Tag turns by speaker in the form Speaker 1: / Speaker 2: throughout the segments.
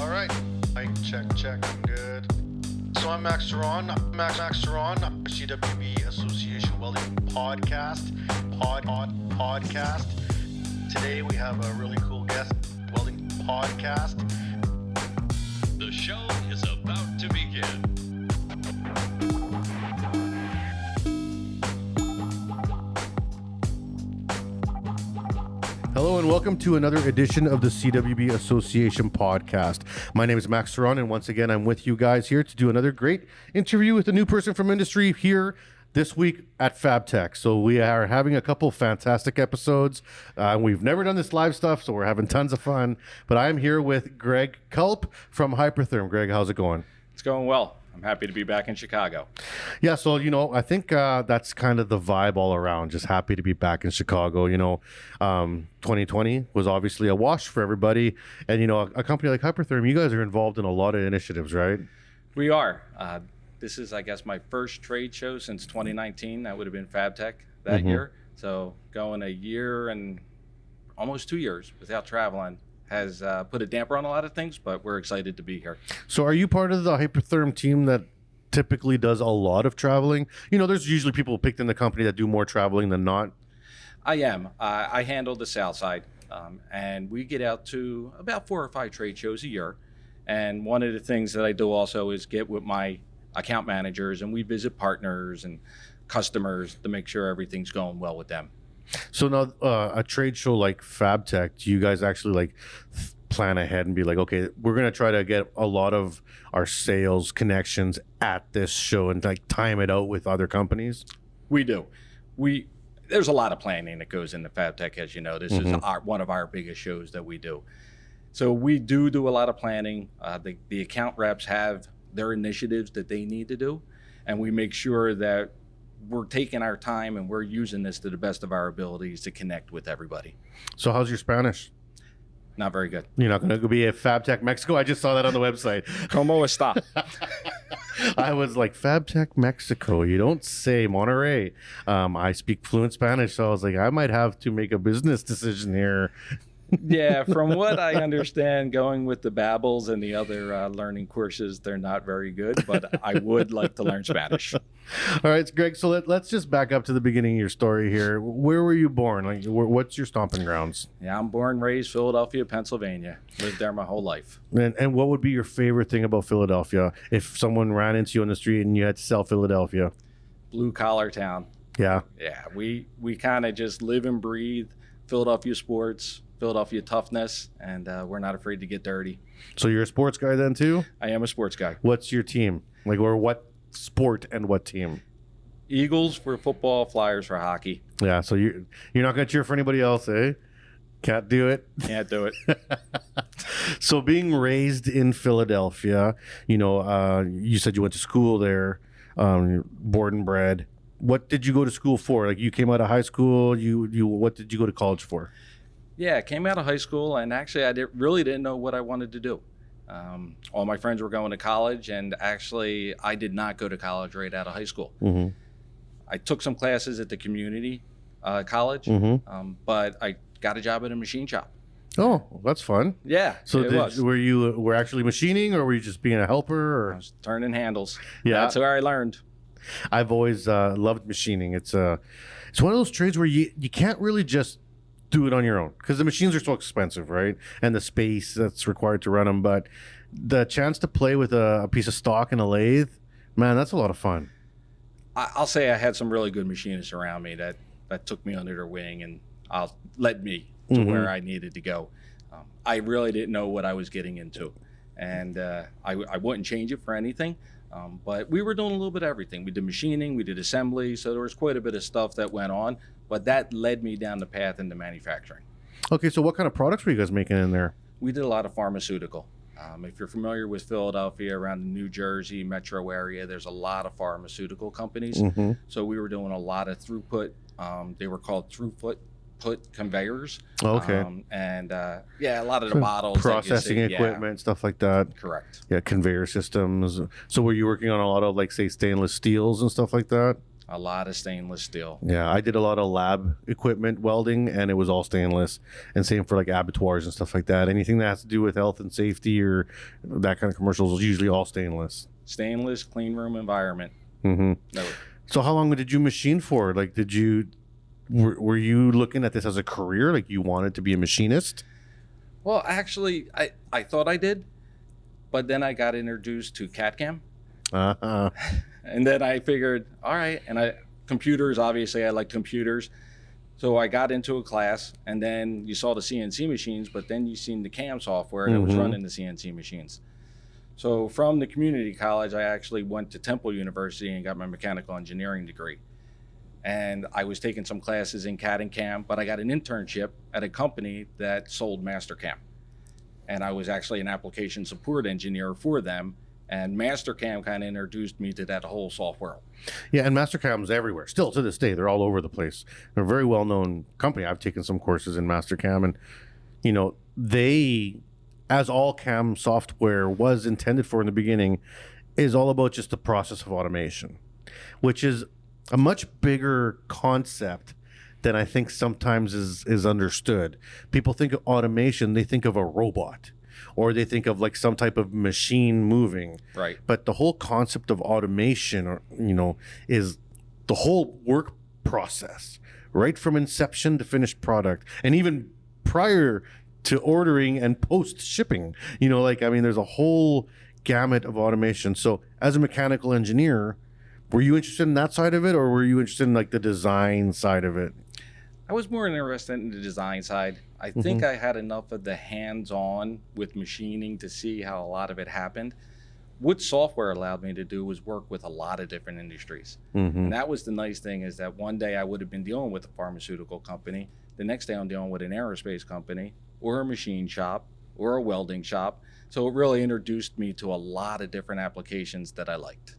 Speaker 1: All right, mic check, good. So I'm Max Ceron, CWB Association Welding Podcast. Today we have a really cool guest, Welding Podcast.
Speaker 2: The show is about to begin.
Speaker 3: Hello and welcome to another edition of the CWB Association podcast. My name is Max Ceron, and once again, I'm with you guys here to do another great interview with a new person from industry here this week at FabTech. So we are having a couple fantastic episodes. We've never done this live stuff, so we're having tons of fun. But I'm here with Greg Culp from Hypertherm. Greg, how's it going?
Speaker 4: It's going well. I'm happy to be back in Chicago.
Speaker 3: Yeah, so, I think that's kind of the vibe all around. Just happy to be back in Chicago. 2020 was obviously a wash for everybody. And, a company like Hypertherm, you guys are involved in a lot of initiatives, right?
Speaker 4: We are. This is, I guess, my first trade show since 2019. That would have been FabTech that year. So going a year and almost 2 years without traveling has put a damper on a lot of things, but we're excited to be here.
Speaker 3: So are you part of the Hypertherm team that typically does a lot of traveling? There's usually people picked in the company that do more traveling than not.
Speaker 4: I am. I handle the south side, and we get out to about 4 or 5 trade shows a year. And one of the things that I do also is get with my account managers, and we visit partners and customers to make sure everything's going well with them.
Speaker 3: So now a trade show like FabTech, do you guys actually plan ahead and be like, okay, we're going to try to get a lot of our sales connections at this show and time it out with other companies?
Speaker 4: We do. There's a lot of planning that goes into FabTech, as you know. This is one of our biggest shows that we do. So we do a lot of planning. The account reps have their initiatives that they need to do, and we make sure that we're taking our time and we're using this to the best of our abilities to connect with everybody.
Speaker 3: So how's your Spanish?
Speaker 4: Not very good.
Speaker 3: You're not going to be at FabTech Mexico? I just saw that on the website.
Speaker 4: ¿Cómo está?
Speaker 3: I was like, FabTech Mexico. You don't say Monterrey. I speak fluent Spanish, so I was like, I might have to make a business decision here.
Speaker 4: Yeah, from what I understand, going with the Babbles and the other learning courses, they're not very good, but I would like to learn Spanish.
Speaker 3: All right, Greg, so let's just back up to the beginning of your story here. Where were you born? What's your stomping grounds?
Speaker 4: Yeah, I'm born and raised Philadelphia, Pennsylvania. Lived there my whole life.
Speaker 3: And what would be your favorite thing about Philadelphia if someone ran into you on the street and you had to sell Philadelphia?
Speaker 4: Blue collar town.
Speaker 3: Yeah.
Speaker 4: Yeah, we kind of just live and breathe Philadelphia sports, Philadelphia toughness, and we're not afraid to get dirty.
Speaker 3: So you're a sports guy then too?
Speaker 4: I am a sports guy.
Speaker 3: What's your team? Or what sport and what team?
Speaker 4: Eagles for football, Flyers for hockey.
Speaker 3: Yeah, so you're not going to cheer for anybody else, eh? Can't do it?
Speaker 4: Can't do it.
Speaker 3: So being raised in Philadelphia, you said you went to school there, born and bred. What did you go to school for? You came out of high school, what did you go to college for?
Speaker 4: Yeah, I came out of high school, and actually I really didn't know what I wanted to do. All my friends were going to college, and actually I did not go to college right out of high school. I took some classes at the community college, but I got a job at a machine shop.
Speaker 3: Oh, that's fun.
Speaker 4: Yeah,
Speaker 3: so
Speaker 4: it was.
Speaker 3: Were you actually machining, or were you just being a helper? Or?
Speaker 4: I was turning handles.
Speaker 3: Yeah.
Speaker 4: That's where I learned.
Speaker 3: I've always loved machining. It's one of those trades where you can't really just do it on your own because the machines are so expensive, right? And the space that's required to run them. But the chance to play with a piece of stock and a lathe, man, that's a lot of fun.
Speaker 4: I'll say I had some really good machinists around me that took me under their wing and led me to where I needed to go. I really didn't know what I was getting into, and I wouldn't change it for anything. But we were doing a little bit of everything. We did machining, we did assembly, so there was quite a bit of stuff that went on, but that led me down the path into manufacturing.
Speaker 3: Okay, so what kind of products were you guys making in there?
Speaker 4: We did a lot of pharmaceutical. If you're familiar with Philadelphia, around the New Jersey metro area, there's a lot of pharmaceutical companies. So we were doing a lot of throughput. They were called throughput conveyors.
Speaker 3: Okay.
Speaker 4: A lot of the bottles.
Speaker 3: Processing equipment, stuff like that.
Speaker 4: Correct.
Speaker 3: Yeah, conveyor systems. So were you working on a lot of, say, stainless steels and stuff like that?
Speaker 4: A lot of stainless steel.
Speaker 3: Yeah, I did a lot of lab equipment welding, and it was all stainless. And same for like abattoirs and stuff like that. Anything that has to do with health and safety or that kind of commercials is usually all stainless.
Speaker 4: Stainless, clean room environment.
Speaker 3: Mm-hmm.
Speaker 4: No.
Speaker 3: So how long did you machine for? Like, were you looking at this as a career? Like, you wanted to be a machinist?
Speaker 4: Well, actually, I thought I did, but then I got introduced to CAD/CAM.
Speaker 3: Uh-huh.
Speaker 4: And then I figured, all right, and computers, obviously I like computers. So I got into a class, and then you saw the CNC machines, but then you seen the CAM software that was running the CNC machines. So from the community college, I actually went to Temple University and got my mechanical engineering degree. And I was taking some classes in CAD and CAM, but I got an internship at a company that sold Mastercam. And I was actually an application support engineer for them. And Mastercam kind of introduced me to that whole software.
Speaker 3: Yeah, and Mastercam's everywhere. Still to this day, they're all over the place. They're a very well-known company. I've taken some courses in Mastercam, and they, as all CAM software was intended for in the beginning, is all about just the process of automation, which is a much bigger concept than I think sometimes is understood. People think of automation, they think of a robot, or they think of like some type of machine moving.
Speaker 4: Right.
Speaker 3: But the whole concept of automation, is the whole work process, right from inception to finished product, and even prior to ordering and post shipping. There's a whole gamut of automation. So as a mechanical engineer, were you interested in that side of it, or were you interested in like the design side of it?
Speaker 4: I was more interested in the design side. I think I had enough of the hands-on with machining to see how a lot of it happened. What software allowed me to do was work with a lot of different industries. And that was the nice thing, is that one day I would have been dealing with a pharmaceutical company. The next day I'm dealing with an aerospace company or a machine shop or a welding shop. So it really introduced me to a lot of different applications that I liked.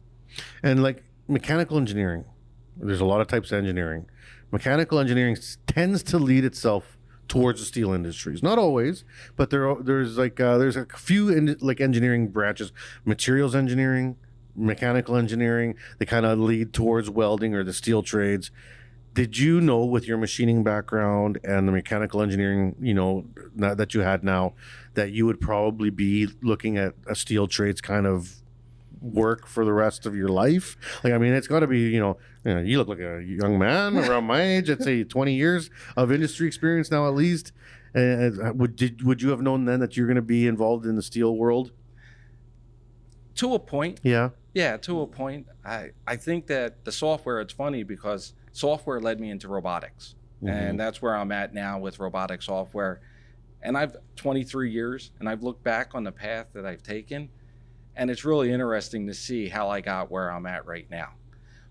Speaker 3: And like mechanical engineering, there's a lot of types of engineering. Mechanical engineering tends to lead itself towards the steel industries. Not always, but there's a few engineering branches. Materials engineering, mechanical engineering, they kind of lead towards welding or the steel trades. Did you know, with your machining background and the mechanical engineering, that you had now, that you would probably be looking at a steel trades kind of work for the rest of your life? It's got to be, you look like a young man around my age. I'd say 20 years of industry experience now at least. Would you have known then that you're going to be involved in the steel world?
Speaker 4: To a point.
Speaker 3: Yeah.
Speaker 4: Yeah, to a point. I think that the software, it's funny because software led me into robotics. And that's where I'm at now with robotic software. And I've 23 years, and I've looked back on the path that I've taken, and it's really interesting to see how I got where I'm at right now.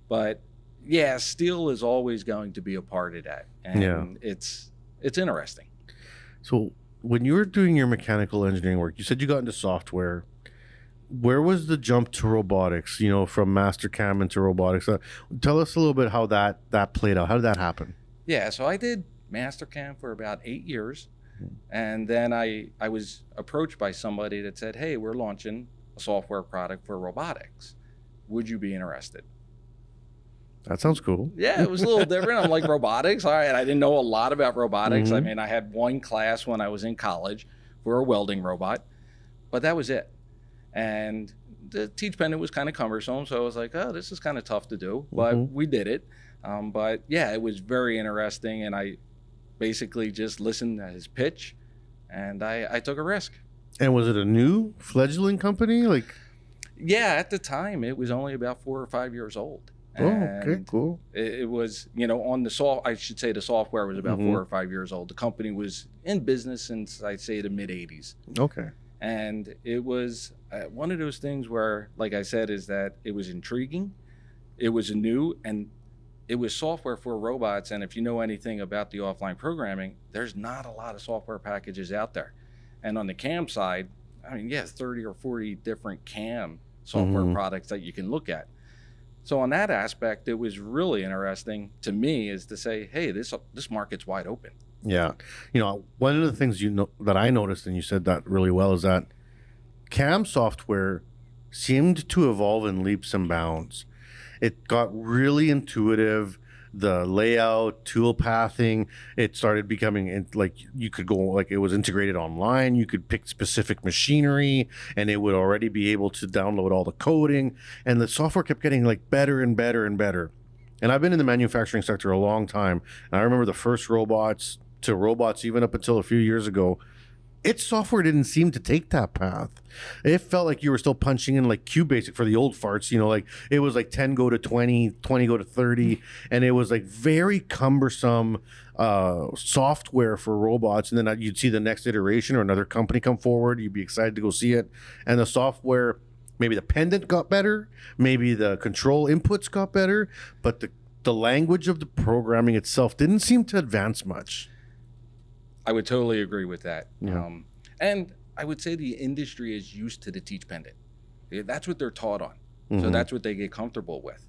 Speaker 4: But yeah, steel is always going to be a part of that. And it's interesting.
Speaker 3: So when you were doing your mechanical engineering work, you said you got into software. Where was the jump to robotics, from Mastercam into robotics? Tell us a little bit how that played out. How did that happen?
Speaker 4: Yeah, so I did Mastercam for about 8 years. And then I was approached by somebody that said, hey, we're launching a software product for robotics. Would you be interested?
Speaker 3: That sounds cool.
Speaker 4: Yeah, it was a little different. I'm like, robotics? All right, I didn't know a lot about robotics. I had one class when I was in college for a welding robot, but that was it. And the teach pendant was kind of cumbersome, so I was like, oh, this is kind of tough to do, but we did it. But yeah, it was very interesting, and I basically just listened to his pitch, and I took a risk. And
Speaker 3: was it a new fledgling company?
Speaker 4: Yeah, at the time, it was only about 4 or 5 years old.
Speaker 3: Oh, okay, cool.
Speaker 4: It was, on I should say the software was about 4 or 5 years old. The company was in business since, I'd say, the mid-'80s.
Speaker 3: Okay.
Speaker 4: And it was one of those things where, like I said, is that it was intriguing, it was new, and it was software for robots. And if you know anything about the offline programming, there's not a lot of software packages out there. And on the CAM side, 30 or 40 different CAM software products that you can look at. So on that aspect, it was really interesting to me, is to say, hey, this market's wide open.
Speaker 3: Yeah. One of the things that I noticed, and you said that really well, is that CAM software seemed to evolve in leaps and bounds. it got really intuitive. The layout, tool pathing, it started becoming like you could go, like it was integrated online. You could pick specific machinery and it would already be able to download all the coding. And the software kept getting like better and better and better. And I've been in the manufacturing sector a long time. And I remember the first robots to robots, even up until a few years ago, its software didn't seem to take that path. It felt like you were still punching in like QBasic for the old farts, like it was like 10 go to 20, 20 go to 30. And it was like very cumbersome software for robots. And then you'd see the next iteration or another company come forward. You'd be excited to go see it. And the software, maybe the pendant got better. Maybe the control inputs got better. But the language of the programming itself didn't seem to advance much.
Speaker 4: I would totally agree with that.
Speaker 3: Yeah.
Speaker 4: And I would say the industry is used to the teach pendant. That's what they're taught on. So that's what they get comfortable with.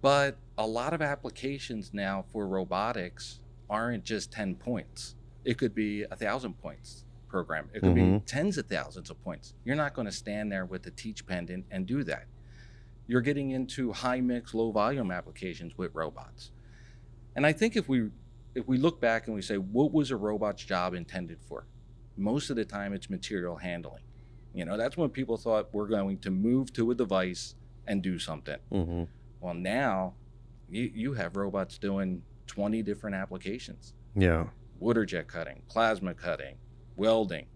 Speaker 4: But a lot of applications now for robotics aren't just 10 points. It could be 1,000 points program. It could be tens of thousands of points. You're not going to stand there with the teach pendant and do that. You're getting into high mix, low volume applications with robots. And I think if we look back and we say, what was a robot's job intended for? Most of the time it's material handling. That's when people thought we're going to move to a device and do something. Well, now you have robots doing 20 different applications.
Speaker 3: Yeah.
Speaker 4: Water jet cutting, plasma cutting, welding,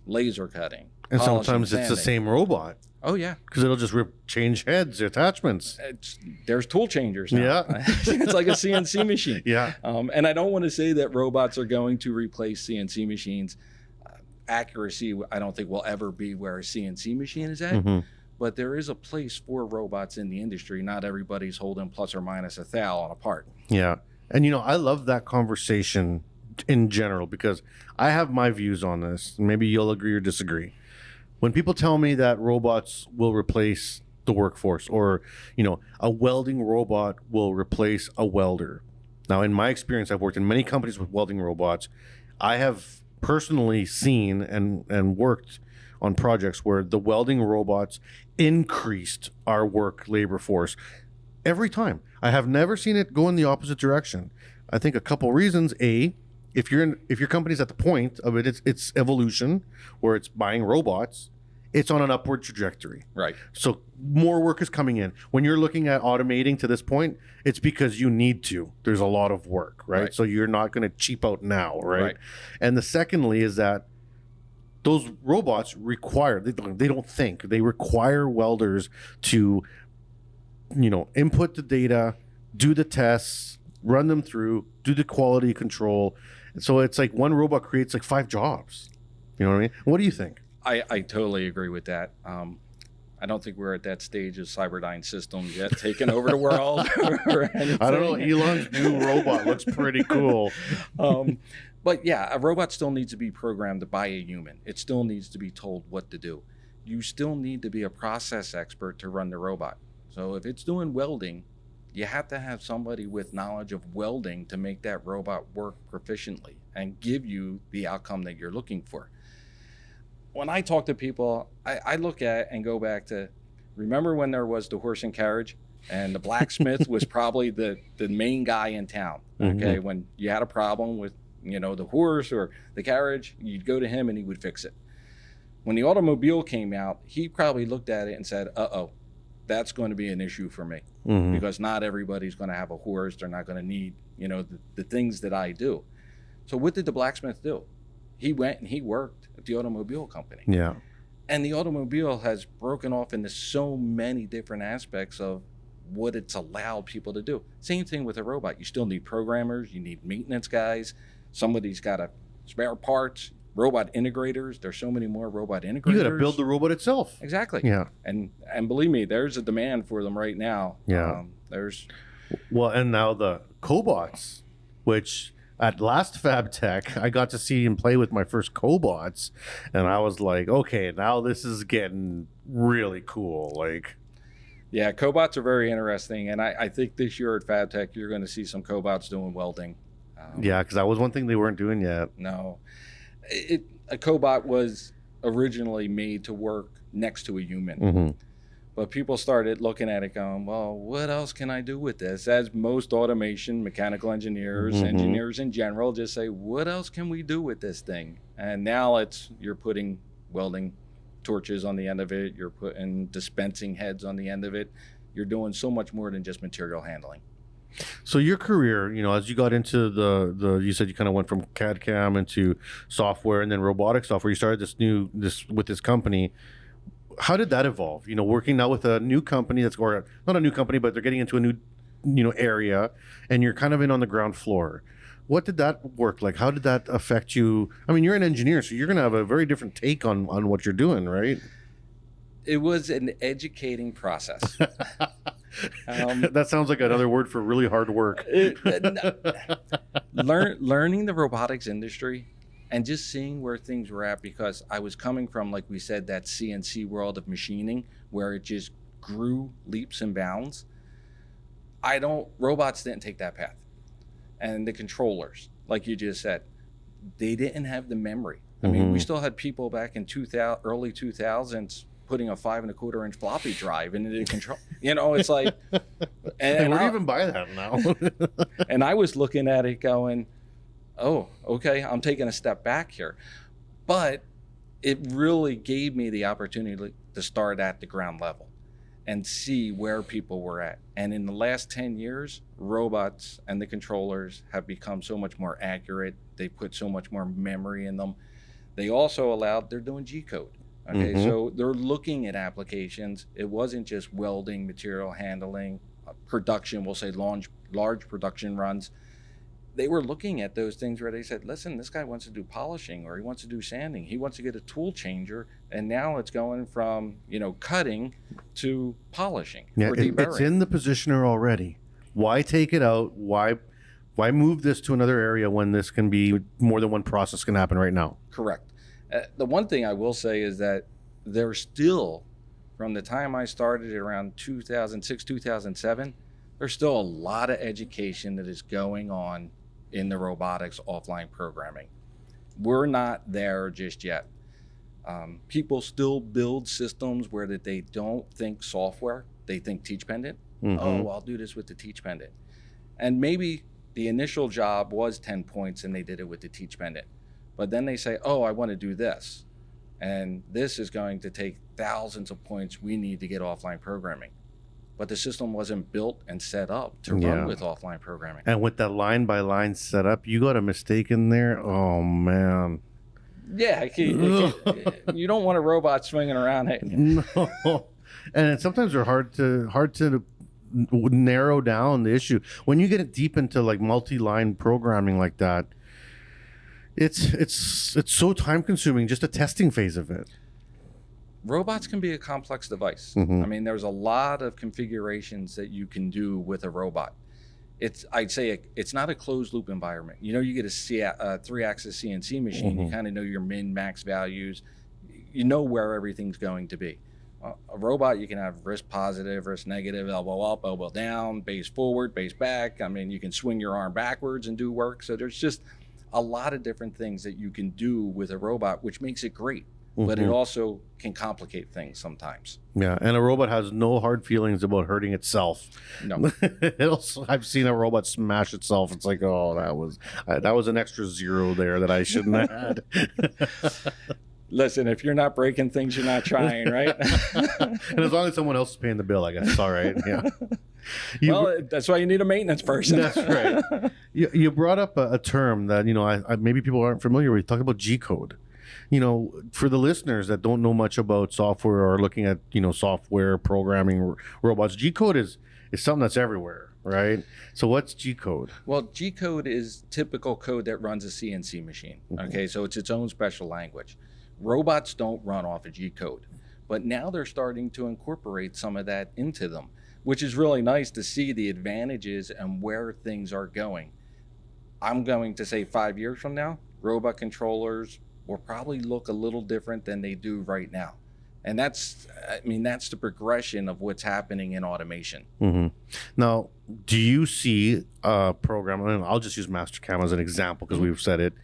Speaker 4: laser cutting.
Speaker 3: And sometimes it's the same robot.
Speaker 4: Oh, yeah.
Speaker 3: Because it'll just change heads, attachments.
Speaker 4: There's tool changers now.
Speaker 3: Yeah.
Speaker 4: It's like a CNC machine.
Speaker 3: Yeah.
Speaker 4: And I don't want to say that robots are going to replace CNC machines. Accuracy, I don't think will ever be where a CNC machine is at. But there is a place for robots in the industry. Not everybody's holding plus or minus a thou on a part.
Speaker 3: Yeah. And, I love that conversation in general because I have my views on this. Maybe you'll agree or disagree. When people tell me that robots will replace the workforce or, a welding robot will replace a welder. Now, in my experience, I've worked in many companies with welding robots. I have personally seen and worked on projects where the welding robots increased our work labor force every time. I have never seen it go in the opposite direction. I think a couple reasons. If your company's at the point of its evolution where it's buying robots, it's on an upward trajectory.
Speaker 4: Right.
Speaker 3: So more work is coming in. When you're looking at automating to this point, it's because you need to. There's a lot of work, right? So you're not going to cheap out now, right? And the secondly is that those robots require, they don't think. They require welders to, input the data, do the tests, run them through, do the quality control. So it's like one robot creates like 5 jobs. You know what I mean? What do you think?
Speaker 4: I totally agree with that. I don't think we're at that stage of Cyberdyne Systems yet, taking over the world or anything.
Speaker 3: I don't know. Elon's new robot looks pretty cool.
Speaker 4: But yeah, a robot still needs to be programmed by a human. It still needs to be told what to do. You still need to be a process expert to run the robot. So if it's doing welding, you have to have somebody with knowledge of welding to make that robot work proficiently and give you the outcome that you're looking for. When I talk to people, I look at and go back to, remember when there was the horse and carriage and the blacksmith was probably the main guy in town, okay? When you had a problem with, the horse or the carriage, you'd go to him and he would fix it. When the automobile came out, he probably looked at it and said, uh-oh, that's going to be an issue for me because not everybody's going to have a horse. They're not going to need, the things that I do. So what did the blacksmith do? He went and he worked at the automobile company.
Speaker 3: Yeah.
Speaker 4: And the automobile has broken off into so many different aspects of what it's allowed people to do. Same thing with a robot. You still need programmers. You need maintenance guys. Somebody's got to spare parts. Robot integrators. There's so many more robot integrators.
Speaker 3: You got to build the robot itself.
Speaker 4: Exactly.
Speaker 3: Yeah.
Speaker 4: And believe me, there's a demand for them right now.
Speaker 3: Yeah. Well, and now the cobots, which at last Fab Tech, I got to see and play with my first cobots, and I was like, okay, now this is getting really cool.
Speaker 4: Yeah, cobots are very interesting, and I think this year at Fab Tech, you're going to see some cobots doing welding.
Speaker 3: Yeah, because that was one thing they weren't doing yet.
Speaker 4: No. A cobot was originally made to work next to a human. But people started looking at it going, well, what else can I do with this? As most automation, mechanical engineers, engineers in general just say, what else can we do with this thing? And now you're putting welding torches on the end of it. You're putting dispensing heads on the end of it. You're doing so much more than just material handling.
Speaker 3: So your career, as you got into you said you kind of went from CAD CAM into software and then robotic software. You started with this company. How did that evolve? Working now with a new company or not a new company, but they're getting into a new, area, and you're kind of in on the ground floor. What did that work like? How did that affect you? I mean, you're an engineer, so you're going to have a very different take on what you're doing, right?
Speaker 4: It was an educating process.
Speaker 3: That sounds like another word for really hard work.
Speaker 4: Learning the robotics industry and just seeing where things were at, because I was coming from, like we said, that CNC world of machining where it just grew leaps and bounds. Robots didn't take that path. And the controllers, like you just said, they didn't have the memory. I mean, we still had people back in early 2000s putting a 5 1/4 inch floppy drive into the control. It's like, and
Speaker 3: where do you even buy that now?
Speaker 4: And I was looking at it going, oh, okay, I'm taking a step back here. But it really gave me the opportunity to start at the ground level and see where people were at. And in the last 10 years, robots and the controllers have become so much more accurate. They put so much more memory in them. They also they're doing G-code. Okay, so they're looking at applications. It wasn't just welding, material handling, production, we'll say large production runs. They were looking at those things where they said, listen, this guy wants to do polishing, or he wants to do sanding. He wants to get a tool changer. And now it's going from, cutting to polishing.
Speaker 3: Yeah,
Speaker 4: or deburring.
Speaker 3: It's in the positioner already. Why take it out? Why move this to another area when this can be more than one process can happen right now?
Speaker 4: Correct. The one thing I will say is that there's still, from the time I started around 2006, 2007, there's still a lot of education that is going on in the robotics offline programming. We're not there just yet. People still build systems where that they don't think software, they think teach pendant. Oh, I'll do this with the teach pendant. And maybe the initial job was 10 points and they did it with the teach pendant. But then they say, oh, I want to do this. And this is going to take thousands of points we need to get offline programming. But the system wasn't built and set up to run with offline programming.
Speaker 3: And with that line by line setup, you got a mistake in there. Oh, man.
Speaker 4: Yeah, you don't want a robot swinging around it.
Speaker 3: No. And sometimes they're hard to narrow down the issue. When you get it deep into like multi-line programming like that, it's so time consuming, just a testing phase of it.
Speaker 4: Robots can be a complex device. I mean, there's a lot of configurations that you can do with a robot. I'd say it's not a closed loop environment. You get a 3-axis CNC machine, you kind of know your min max values, you know where everything's going to be. A robot, you can have wrist positive, wrist negative, elbow up, elbow down, base forward, base back. I mean, you can swing your arm backwards and do work. So there's just a lot of different things that you can do with a robot, which makes it great. But it also can complicate things sometimes. Yeah,
Speaker 3: and a robot has no hard feelings about hurting itself.
Speaker 4: No.
Speaker 3: I've seen a robot smash itself. It's like, oh, that was an extra zero there that I shouldn't have had.
Speaker 4: Listen, if you're not breaking things, you're not trying, right?
Speaker 3: And as long as someone else is paying the bill, I guess it's all right. Yeah.
Speaker 4: That's why you need a maintenance person.
Speaker 3: That's right. You brought up a term that maybe people aren't familiar with. Talk about G-code. For the listeners that don't know much about software or looking at software programming robots, G-code is something that's everywhere, right? So what's G-code?
Speaker 4: Well, G-code is typical code that runs a CNC machine. Okay, so it's its own special language. Robots don't run off of G-code, but now they're starting to incorporate some of that into them, which is really nice to see the advantages and where things are going. I'm going to say 5 years from now, robot controllers will probably look a little different than they do right now. And that's the progression of what's happening in automation.
Speaker 3: Now, do you see a program, and I'll just use Mastercam as an example because we've said it,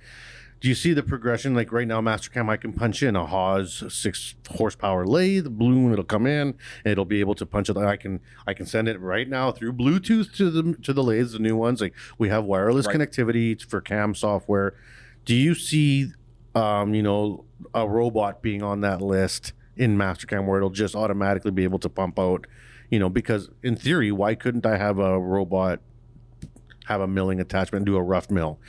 Speaker 3: do you see the progression? Like right now, Mastercam, I can punch in a Haas 6 horsepower lathe balloon. It'll come in. It'll be able to punch it. I can send it right now through Bluetooth to the lathes, the new ones. Like we have wireless connectivity for cam software. Do you see, a robot being on that list in Mastercam where it'll just automatically be able to pump out? Because in theory, why couldn't I have a robot have a milling attachment and do a rough mill?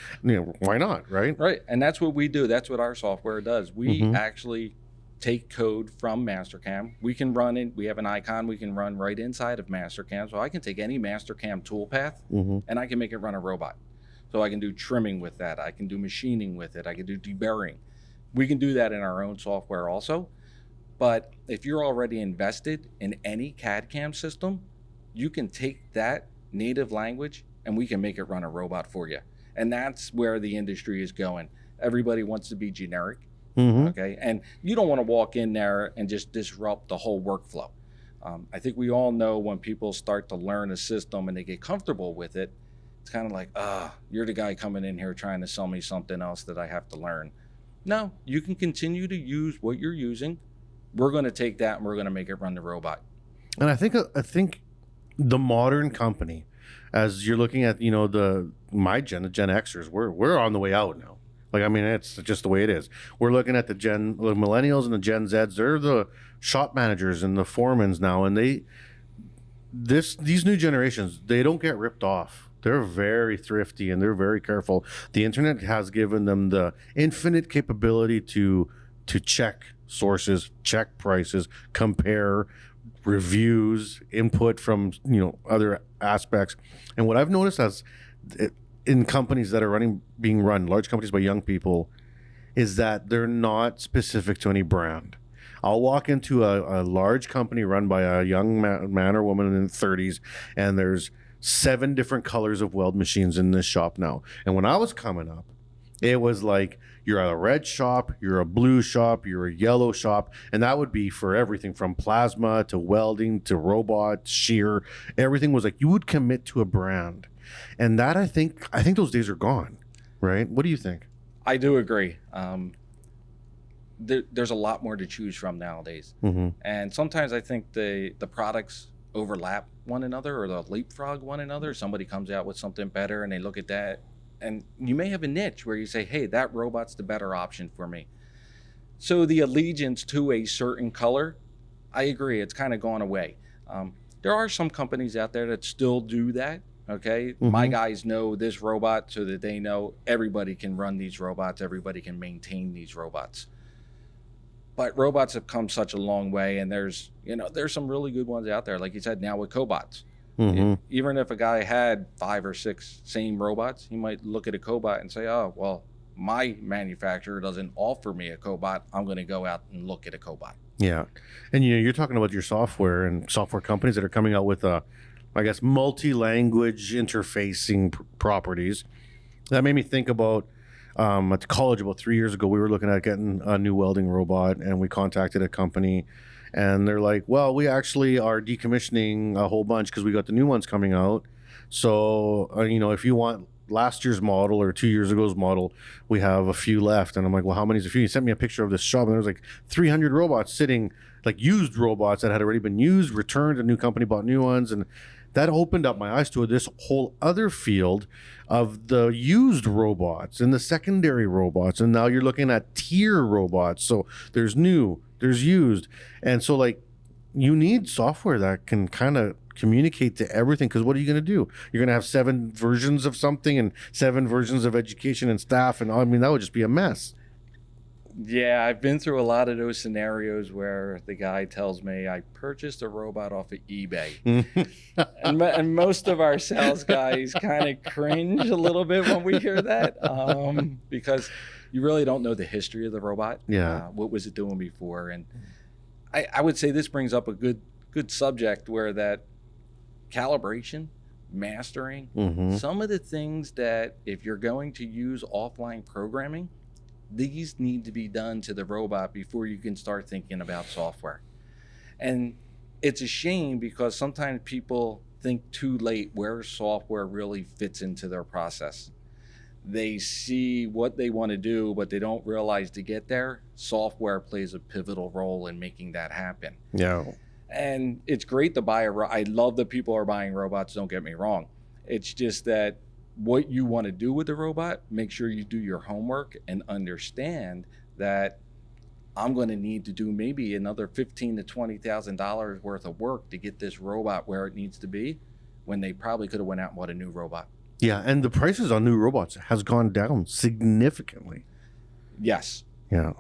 Speaker 3: Why not, right?
Speaker 4: Right, and that's what we do. That's what our software does. We actually take code from Mastercam. We can run it. We have an icon we can run right inside of Mastercam. So I can take any Mastercam toolpath and I can make it run a robot. So I can do trimming with that. I can do machining with it. I can do deburring. We can do that in our own software also. But if you're already invested in any CAD/CAM system, you can take that native language and we can make it run a robot for you. And that's where the industry is going. Everybody wants to be generic, okay? And you don't want to walk in there and just disrupt the whole workflow. I think we all know when people start to learn a system and they get comfortable with it, it's kind of like, you're the guy coming in here trying to sell me something else that I have to learn. No, you can continue to use what you're using. We're going to take that and we're going to make it run the robot. And
Speaker 3: I think the modern company, as you're looking at, the Gen Xers, we're on the way out now. Like, I mean, it's just the way it is. We're looking at the millennials and the Gen Zs. They're the shop managers and the foremans now, and these new generations, they don't get ripped off. They're very thrifty and they're very careful. The internet has given them the infinite capability to check sources, check prices, compare reviews, input from other aspects. And what I've noticed in companies that are being run, large companies by young people, is that they're not specific to any brand. I'll walk into a large company run by a young man or woman in the 30s, and there's 7 different colors of weld machines in this shop now. And when I was coming up, it was like, you're a red shop, you're a blue shop, you're a yellow shop, and that would be for everything from plasma to welding to robot, shear. Everything was like, you would commit to a brand. And that, I think those days are gone, right? What do you think?
Speaker 4: I do agree. There's a lot more to choose from nowadays. And sometimes I think the products overlap one another or they'll leapfrog one another. Somebody comes out with something better and they look at that. And you may have a niche where you say, hey, that robot's the better option for me. So the allegiance to a certain color, I agree, it's kind of gone away. There are some companies out there that still do that, okay? My guys know this robot so that they know everybody can run these robots, everybody can maintain these robots. But robots have come such a long way, and there's some really good ones out there, like you said, now with cobots. Even if a guy had 5 or 6 same robots, he might look at a cobot and say, oh, well, my manufacturer doesn't offer me a cobot. I'm going to go out and look at a cobot.
Speaker 3: Yeah. And you're talking about your software and software companies that are coming out with, multi-language interfacing properties. That made me think about at college about 3 years ago, we were looking at getting a new welding robot, and we contacted a company. And they're like, well, we actually are decommissioning a whole bunch because we got the new ones coming out. So, if you want last year's model or 2 years ago's model, we have a few left. And I'm like, well, how many is a few? He sent me a picture of this shop, and there was like 300 robots sitting, like used robots that had already been used, returned. A new company bought new ones. And that opened up my eyes to this whole other field of the used robots and the secondary robots. And now you're looking at tier robots. So there's new, there's used. And so you need software that can kind of communicate to everything, because what are you going to do? You're going to have 7 versions of something and 7 versions of education and staff. And that would just be a mess.
Speaker 4: Yeah, I've been through a lot of those scenarios where the guy tells me I purchased a robot off of eBay. and most of our sales guys kind of cringe a little bit when we hear that, because you really don't know the history of the robot.
Speaker 3: Yeah.
Speaker 4: What was it doing before? And I would say this brings up a good subject where that calibration, mastering, some of the things that if you're going to use offline programming, these need to be done to the robot before you can start thinking about software. And it's a shame because sometimes people think too late where software really fits into their process. they see what they want to do, but they don't realize to get there, software plays a pivotal role in making that happen.
Speaker 3: Yeah.
Speaker 4: And it's great to buy I love that people are buying robots, don't get me wrong. It's just that what you want to do with the robot, make sure you do your homework and understand that I'm going to need to do maybe another $15,000 to $20,000 worth of work to get this robot where it needs to be, when they probably could have went out and bought a new robot.
Speaker 3: Yeah, and the prices on new robots has gone down significantly.
Speaker 4: Yes.
Speaker 3: Yeah.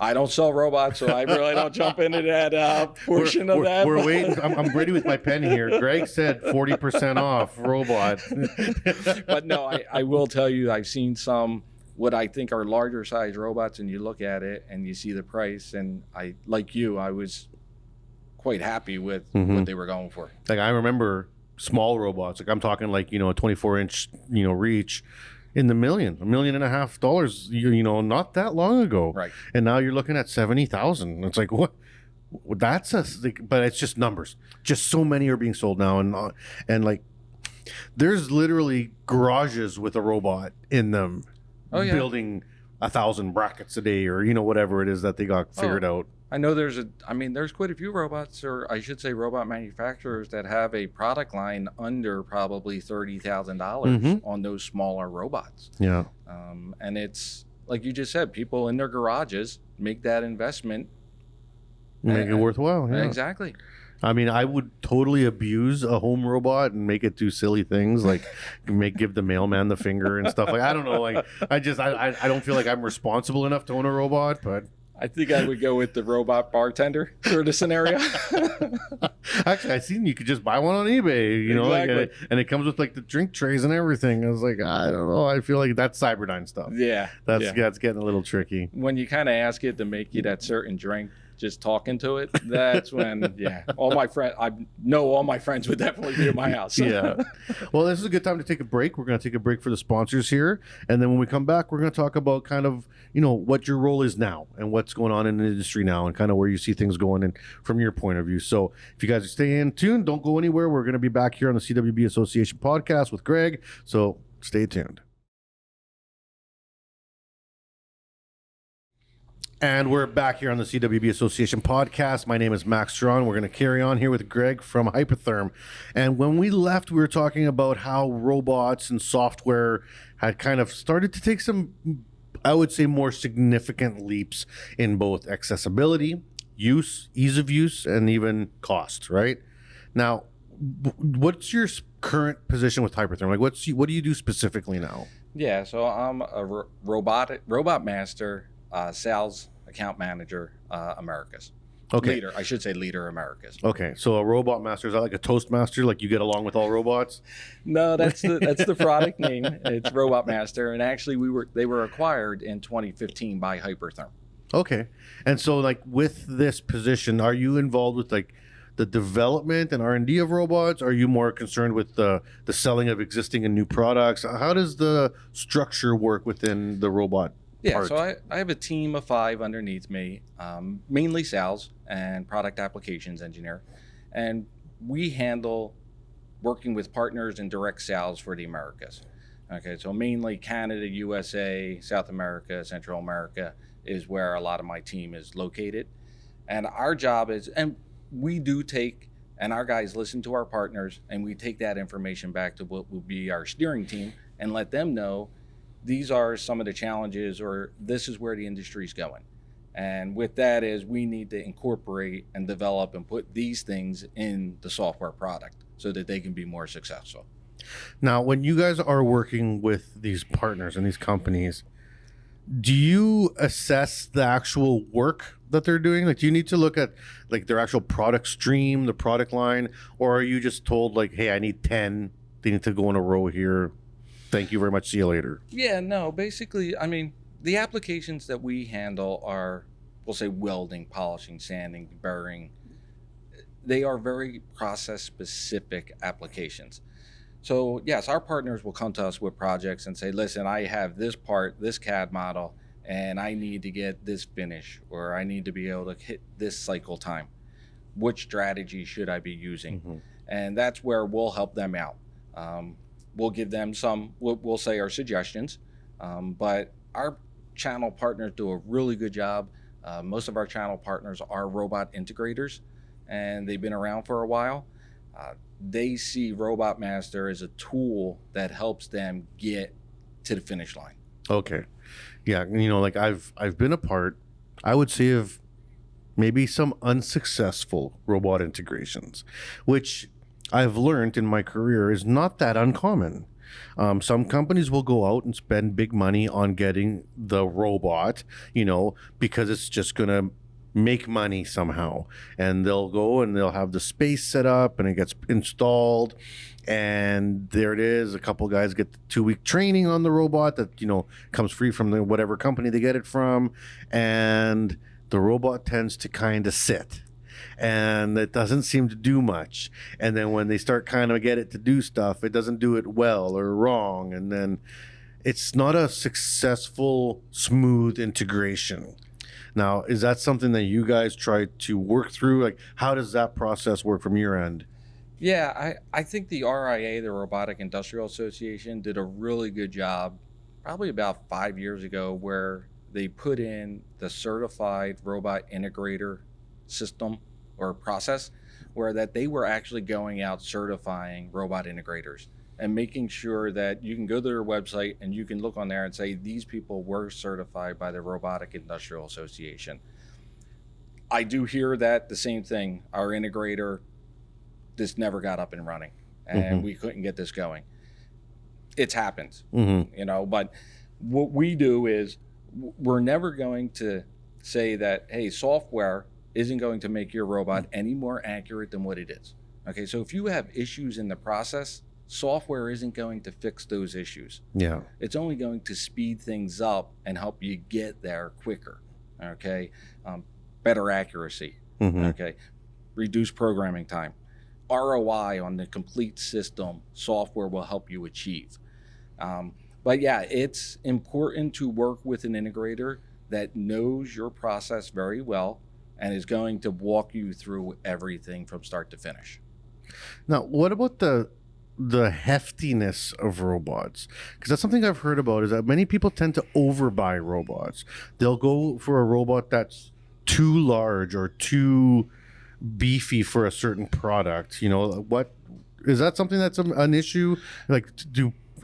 Speaker 4: I don't sell robots, so I really don't jump into that portion of that.
Speaker 3: We're waiting. I'm ready with my pen here. Greg said 40% off robot.
Speaker 4: But no, I will tell you, I've seen some what I think are larger size robots, and you look at it and you see the price, and I was quite happy with what they were going for.
Speaker 3: Like, I remember small robots, like I'm talking like, a 24-inch, reach, in the $1.5 million, not that long ago.
Speaker 4: Right.
Speaker 3: And now you're looking at 70,000. It's like, what? That's but it's just numbers. Just so many are being sold now, and like, there's literally garages with a robot in them. Oh, yeah. Building 1,000 brackets a day, or whatever it is that they got figured out.
Speaker 4: I know there's quite a few robots, or I should say robot manufacturers, that have a product line under probably $30,000 on those smaller robots.
Speaker 3: Yeah.
Speaker 4: And it's like you just said, people in their garages make that investment.
Speaker 3: Make it worthwhile. Yeah.
Speaker 4: Exactly.
Speaker 3: I mean, I would totally abuse a home robot and make it do silly things, like give the mailman the finger and stuff. Like, I don't know. Like, I don't feel like I'm responsible enough to own a robot, but
Speaker 4: I think I would go with the robot bartender sort of scenario.
Speaker 3: Actually, I seen you could just buy one on eBay,
Speaker 4: exactly.
Speaker 3: like, and it comes with like the drink trays and everything. I was like, I don't know. I feel like that's Cyberdyne stuff.
Speaker 4: Yeah.
Speaker 3: That's getting a little tricky.
Speaker 4: When you kind of ask it to make you that certain drink, just talking to it, that's when, all my friends would definitely be at my house.
Speaker 3: Yeah. Well, this is a good time to take a break. We're going to take a break for the sponsors here. And then when we come back, we're going to talk about kind of, what your role is now and what's going on in the industry now and kind of where you see things going and from your point of view. So if you guys are staying tuned, don't go anywhere. We're going to be back here on the CWB Association podcast with Greg. So stay tuned. And we're back here on the CWB Association podcast. My name is Max Ceron. We're going to carry on here with Greg from Hypertherm. And when we left, we were talking about how robots and software had kind of started to take some, I would say, more significant leaps in both accessibility, use, ease of use, and even cost, right? Now, what's your current position with Hypertherm? Like, what do you do specifically now?
Speaker 4: Yeah, so I'm a robot master, sales account manager, Americas.
Speaker 3: Okay.
Speaker 4: Leader, I should say leader Americas.
Speaker 3: Okay, so a robot master, is that like a Toastmaster? Like you get along with all robots?
Speaker 4: No, that's the product name. It's Robot Master, and actually they were acquired in 2015 by Hypertherm.
Speaker 3: Okay, and so like with this position, are you involved with like the development and R&D of robots? Are you more concerned with the selling of existing and new products? How does the structure work within the robot?
Speaker 4: Yeah, so I have a team of 5 underneath me, mainly sales and product applications engineer. And we handle working with partners in direct sales for the Americas. Okay, so mainly Canada, USA, South America, Central America is where a lot of my team is located. And our job is, and we do take, and our guys listen to our partners, and we take that information back to what will be our steering team and let them know these are some of the challenges, or this is where the industry is going. And with that is we need to incorporate and develop and put these things in the software product so that they can be more successful.
Speaker 3: Now, when you guys are working with these partners and these companies, do you assess the actual work that they're doing? Like, do you need to look at like their actual product stream, the product line, or are you just told like, hey, I need 10, they need to go in a row here? Thank you very much. See you later.
Speaker 4: Yeah, no, basically, I mean, the applications that we handle are, we'll say welding, polishing, sanding, burring. They are very process specific applications. So yes, our partners will come to us with projects and say, listen, I have this part, this CAD model, and I need to get this finish, or I need to be able to hit this cycle time. Which strategy should I be using? And that's where we'll help them out. We'll give them some, we'll say our suggestions. But our channel partners do a really good job. Most of our channel partners are robot integrators, and they've been around for a while. They see Robot Master as a tool that helps them get to the finish line.
Speaker 3: Okay. Yeah, like I've been a part, I would say, of maybe some unsuccessful robot integrations, which I've learned in my career is not that uncommon. Some companies will go out and spend big money on getting the robot, because it's just going to make money somehow. And they'll go and they'll have the space set up and it gets installed. And there it is. A couple guys get the 2-week training on the robot that, comes free from whatever company they get it from. And the robot tends to kind of sit. And it doesn't seem to do much. And then when they start kind of get it to do stuff, it doesn't do it well or wrong. And then it's not a successful, smooth integration. Now, is that something that you guys try to work through? Like, how does that process work from your end?
Speaker 4: Yeah, I think the RIA, the Robotic Industrial Association, did a really good job probably about 5 years ago where they put in the certified robot integrator system or process, where that they were actually going out certifying robot integrators and making sure that you can go to their website and you can look on there and say these people were certified by the Robotic Industrial Association. I do hear that the same thing. Our integrator, this never got up and running, and we couldn't get this going. It's happened, but what we do is we're never going to say that, hey, software isn't going to make your robot any more accurate than what it is. Okay, so if you have issues in the process, software isn't going to fix those issues.
Speaker 3: Yeah.
Speaker 4: It's only going to speed things up and help you get there quicker. Okay, better accuracy. Okay, reduce programming time. ROI on the complete system, software will help you achieve. But yeah, it's important to work with an integrator that knows your process very well and is going to walk you through everything from start to finish.
Speaker 3: Now, what about the heftiness of robots? Because that's something I've heard about, is that many people tend to overbuy robots. They'll go for a robot that's too large or too beefy for a certain product. What is that something that's an issue? Like,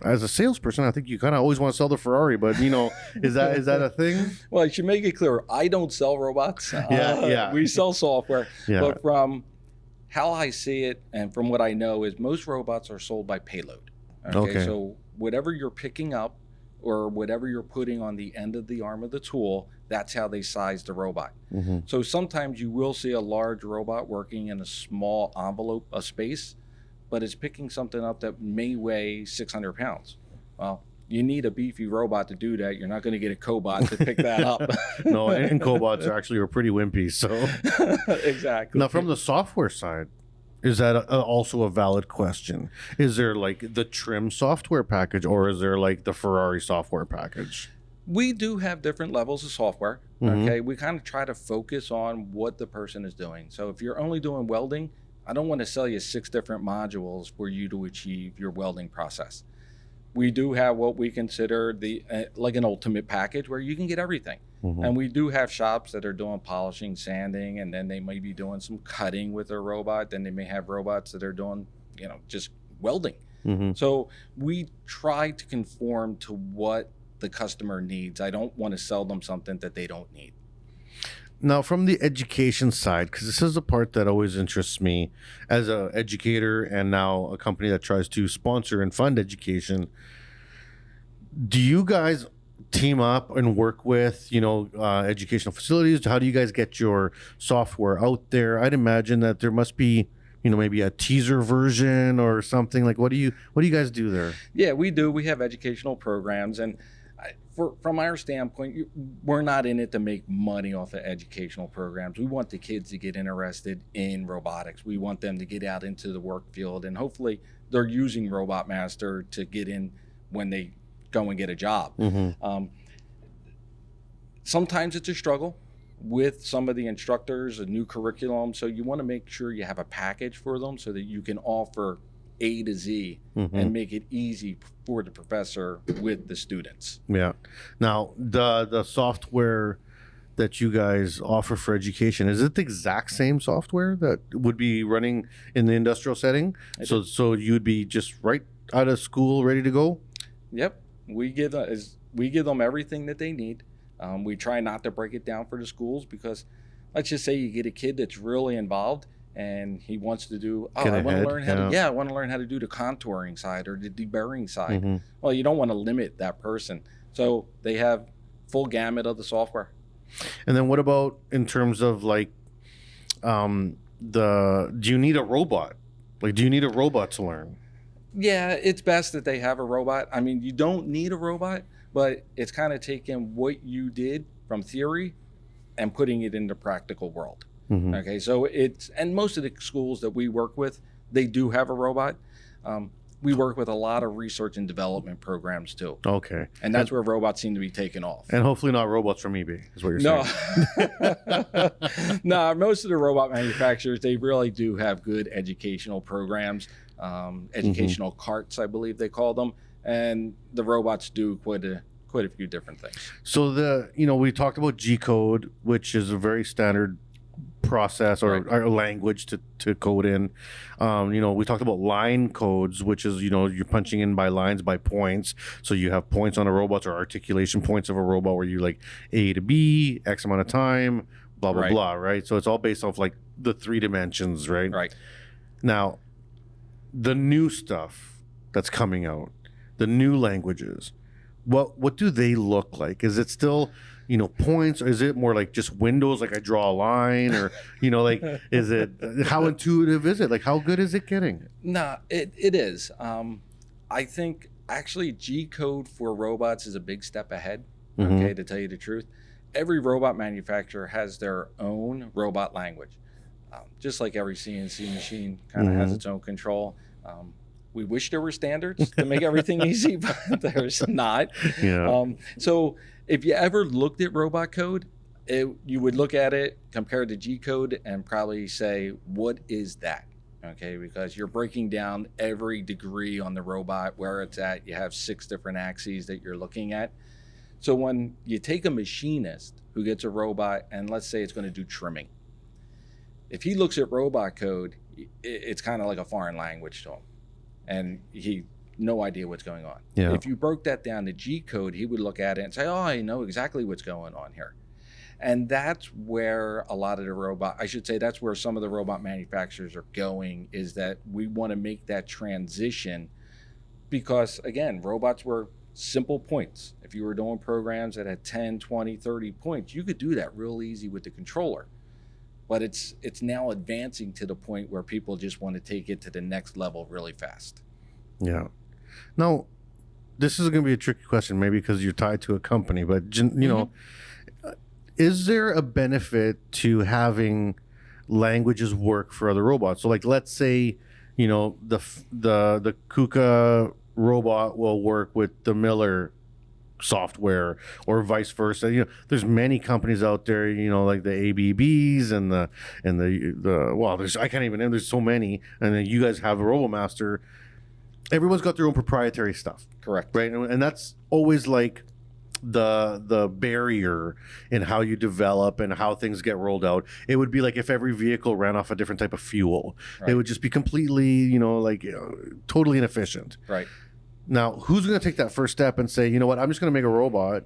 Speaker 3: as a salesperson, I think you kind of always want to sell the Ferrari, but is that a thing?
Speaker 4: Well, I should make it clear, I don't sell robots.
Speaker 3: Yeah.
Speaker 4: We sell software.
Speaker 3: Yeah.
Speaker 4: But from how I see it and from what I know is most robots are sold by payload. Okay. So whatever you're picking up or whatever you're putting on the end of the arm of the tool, that's how they size the robot. So sometimes you will see a large robot working in a small envelope of space, but it's picking something up that may weigh 600 pounds. Well, you need a beefy robot to do that. You're not going to get a cobot to pick that up.
Speaker 3: No, and cobots are pretty wimpy. So
Speaker 4: exactly.
Speaker 3: Now, from the software side, is that also a valid question? Is there like the trim software package, or is there like the Ferrari software package?
Speaker 4: We do have different levels of software. Okay, we kind of try to focus on what the person is doing. So if you're only doing welding, I don't want to sell you 6 different modules for you to achieve your welding process. We do have what we consider the like an ultimate package where you can get everything. And we do have shops that are doing polishing, sanding, and then they may be doing some cutting with a robot. Then they may have robots that are doing, just welding. So we try to conform to what the customer needs. I don't want to sell them something that they don't need.
Speaker 3: Now, from the education side, because this is the part that always interests me as an educator and now a company that tries to sponsor and fund education, do you guys team up and work with, educational facilities? How do you guys get your software out there? I'd imagine that there must be, maybe a teaser version or something. Like, what do you guys do there?
Speaker 4: Yeah, we do. We have educational programs, and from our standpoint, we're not in it to make money off of educational programs. We want the kids to get interested in robotics. We want them to get out into the work field, and hopefully they're using Robot Master to get in when they go and get a job. Sometimes it's a struggle with some of the instructors, a new curriculum. So you want to make sure you have a package for them so that you can offer A to Z and make it easy for the professor with the students.
Speaker 3: Yeah. Now, the software that you guys offer for education, is it the exact same software that would be running in the industrial setting? So you'd be just right out of school, ready to go?
Speaker 4: Yep. We give them everything that they need. We try not to break it down for the schools because let's just say you get a kid that's really involved and he wants to do, I want to learn how to do the contouring side or the deburring side. Well, you don't want to limit that person. So they have full gamut of the software.
Speaker 3: And then what about in terms of like, do you need a robot? Like, do you need a robot to learn?
Speaker 4: Yeah, it's best that they have a robot. I mean, you don't need a robot, but it's kind of taking what you did from theory and putting it into practical world. Okay, so and most of the schools that we work with, they do have a robot. We work with a lot of research and development programs too.
Speaker 3: Okay.
Speaker 4: And that's where robots seem to be taking off.
Speaker 3: And hopefully not robots from eBay, is what you're saying.
Speaker 4: No, most of the robot manufacturers, they really do have good educational programs, educational carts, I believe they call them. And the robots do quite a few different things.
Speaker 3: So we talked about G code, which is a very standard process or language to code in. We talked about line codes, which is, you're punching in by lines, by points. So you have points on a robot or articulation points of a robot where you like A to B, X amount of time, blah, blah, blah, right? So it's all based off like the 3 dimensions, right?
Speaker 4: Right.
Speaker 3: Now, the new stuff that's coming out, the new languages, what do they look like? Is it still points, or is it more like just windows, like I draw a line, or like is it, how intuitive is it, like how good is it getting?
Speaker 4: No, it is. I think actually G code for robots is a big step ahead. Okay, to tell you the truth, every robot manufacturer has their own robot language, just like every CNC machine kind of has its own control. We wish there were standards to make everything easy, but there's not. So if you ever looked at robot code, you would look at it compared to G code and probably say, what is that? Okay, because you're breaking down every degree on the robot, where it's at. You have 6 different axes that you're looking at. So when you take a machinist who gets a robot and let's say it's going to do trimming, if he looks at robot code, it's kind of like a foreign language to him. And no idea what's going on.
Speaker 3: Yeah.
Speaker 4: If you broke that down to G code, he would look at it and say, oh, I know exactly what's going on here. And that's where that's where some of the robot manufacturers are going, is that we want to make that transition because, again, robots were simple points. If you were doing programs that had 10, 20, 30 points, you could do that real easy with the controller. But it's now advancing to the point where people just want to take it to the next level really fast.
Speaker 3: Yeah. Now, this is going to be a tricky question, maybe because you're tied to a company, but is there a benefit to having languages work for other robots? So, like, let's say, the KUKA robot will work with the Miller software or vice versa. There's many companies out there, like the ABBs and the I can't even name, there's so many. And then you guys have a RoboMaster. Everyone's got their own proprietary stuff.
Speaker 4: Correct.
Speaker 3: Right. And that's always like the barrier in how you develop and how things get rolled out. It would be like if every vehicle ran off a different type of fuel. Right. It would just be completely, totally inefficient.
Speaker 4: Right.
Speaker 3: Now, who's going to take that first step and say, you know what, I'm just going to make a robot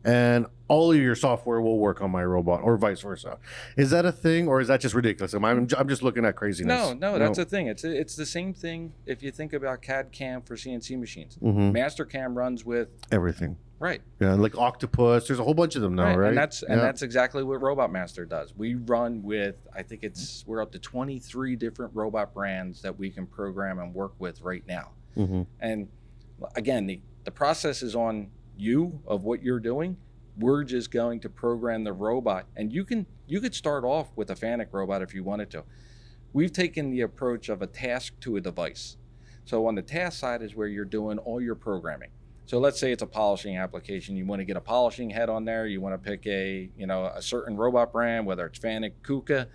Speaker 3: and all of your software will work on my robot, or vice versa? Is that a thing, or is that just ridiculous? I'm just looking at craziness.
Speaker 4: No, that's a thing. It's the same thing if you think about CAD CAM for CNC machines. Mastercam runs with
Speaker 3: everything.
Speaker 4: Right.
Speaker 3: Yeah, like Octopus. There's a whole bunch of them now, right?
Speaker 4: And that's exactly what RobotMaster does. We run with, I think we're up to 23 different robot brands that we can program and work with right now. And again, the process is on you of what you're doing. We're just going to program the robot, and you could start off with a FANUC robot if you wanted to. We've taken the approach of a task to a device. So on the task side is where you're doing all your programming. So let's say it's a polishing application. You want to get a polishing head on there. You want to pick a certain robot brand, whether it's FANUC, KUKA,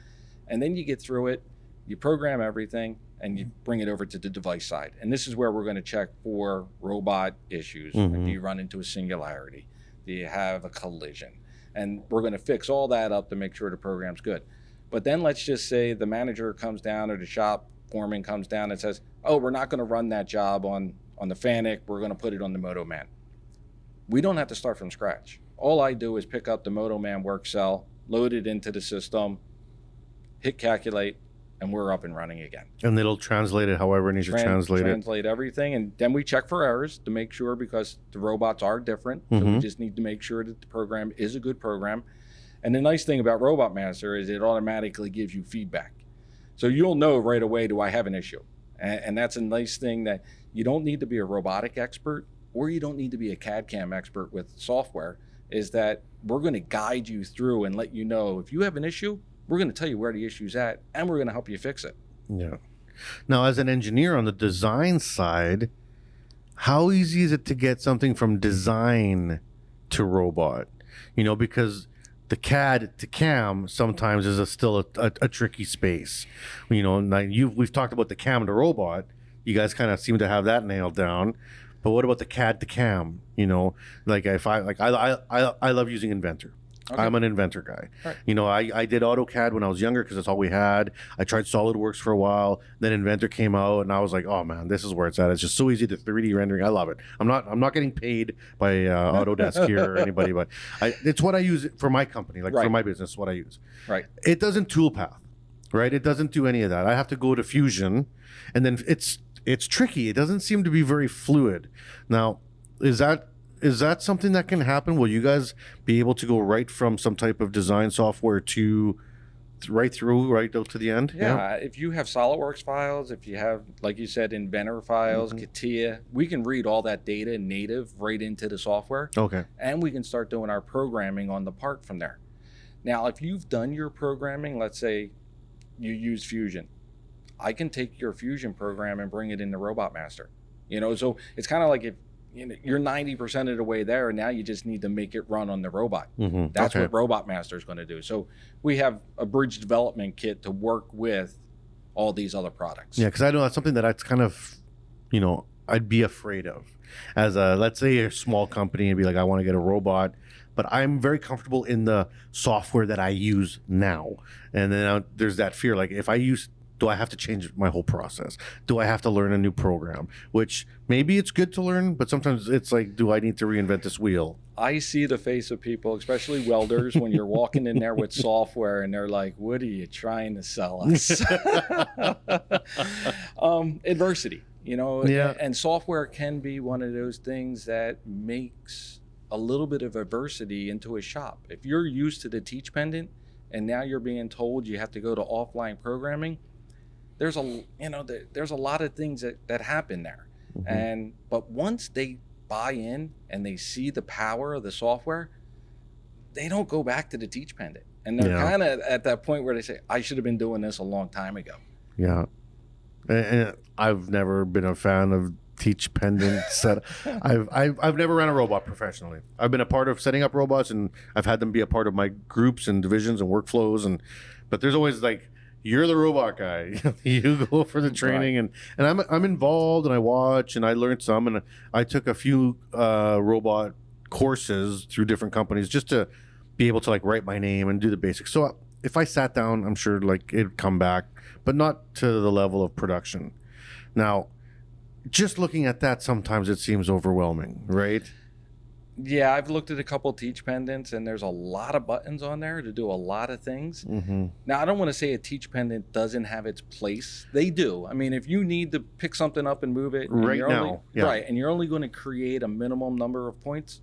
Speaker 4: and then you get through it. You program everything, and you bring it over to the device side. And this is where we're going to check for robot issues. Do you run into a singularity? Do you have a collision? And we're going to fix all that up to make sure the program's good. But then let's just say the manager comes down or the shop foreman comes down and says, oh, we're not going to run that job on the Fanuc. We're going to put it on the MotoMan. We don't have to start from scratch. All I do is pick up the MotoMan work cell, load it into the system, hit calculate, and we're up and running again.
Speaker 3: And it'll translate it however it needs to translate it.
Speaker 4: Translate everything, and then we check for errors to make sure, because the robots are different. So we just need to make sure that the program is a good program. And the nice thing about Robot Master is it automatically gives you feedback. So you'll know right away, do I have an issue? And that's a nice thing, that you don't need to be a robotic expert, or you don't need to be a CAD/CAM expert with software, is that we're going to guide you through and let you know if you have an issue, we're going to tell you where the issue's at, and we're going to help you fix it.
Speaker 3: Yeah. Now, as an engineer on the design side, how easy is it to get something from design to robot? You know, because the CAD to CAM sometimes is still a tricky space. You know, we've talked about the CAM to robot. You guys kind of seem to have that nailed down. But what about the CAD to CAM? You know, like I love using Inventor. Okay. I'm an Inventor guy. Right. You know, I did AutoCAD when I was younger because that's all we had. I tried SolidWorks for a while. Then Inventor came out, and I was like, oh man, this is where it's at. It's just so easy to 3D rendering. I love it. I'm not getting paid by Autodesk here or anybody, but it's what I use for my company, like for my business. What I use. Right. It doesn't toolpath, right? It doesn't do any of that. I have to go to Fusion, and then it's tricky. It doesn't seem to be very fluid. Now, is that something that can happen? Will you guys be able to go right from some type of design software to right out to the end?
Speaker 4: Yeah. If you have SolidWorks files, if you have, like you said, Inventor files, CATIA, we can read all that data native right into the software. Okay. And we can start doing our programming on the part from there. Now, if you've done your programming, let's say you use Fusion, I can take your Fusion program and bring it into Robot Master. You know, so it's kind of like if you're 90% of the way there, and now you just need to make it run on the robot. That's what Robot Master is going to do. So we have a bridge development kit to work with all these other products.
Speaker 3: Yeah, because I know that's something that I'd kind of, you know, I'd be afraid of. As let's say a small company and be like, I want to get a robot, but I'm very comfortable in the software that I use now. And then there's that fear, like do I have to change my whole process? Do I have to learn a new program? Which maybe it's good to learn, but sometimes it's like, do I need to reinvent this wheel?
Speaker 4: I see the face of people, especially welders, when you're walking in there with software and they're like, what are you trying to sell us? Adversity, you know, and software can be one of those things that makes a little bit of adversity into a shop. If you're used to the teach pendant and now you're being told you have to go to offline programming, there's a lot of things that happen there. But once they buy in and they see the power of the software, they don't go back to the teach pendant. And they're kind of at that point where they say, I should have been doing this a long time ago.
Speaker 3: Yeah. And I've never been a fan of teach pendant set. I've never ran a robot professionally. I've been a part of setting up robots, and I've had them be a part of my groups and divisions and workflows, but there's always like, you're the robot guy. You go for the training, and I'm involved, and I watch, and I learned some, and I took a few robot courses through different companies just to be able to like write my name and do the basics. So if I sat down, I'm sure like it'd come back, but not to the level of production. Now, just looking at that, sometimes it seems overwhelming, right?
Speaker 4: Yeah, I've looked at a couple teach pendants, and there's a lot of buttons on there to do a lot of things. Now, I don't want to say a teach pendant doesn't have its place. They do. I mean, if you need to pick something up and move it
Speaker 3: right now,
Speaker 4: and you're only going to create a minimum number of points,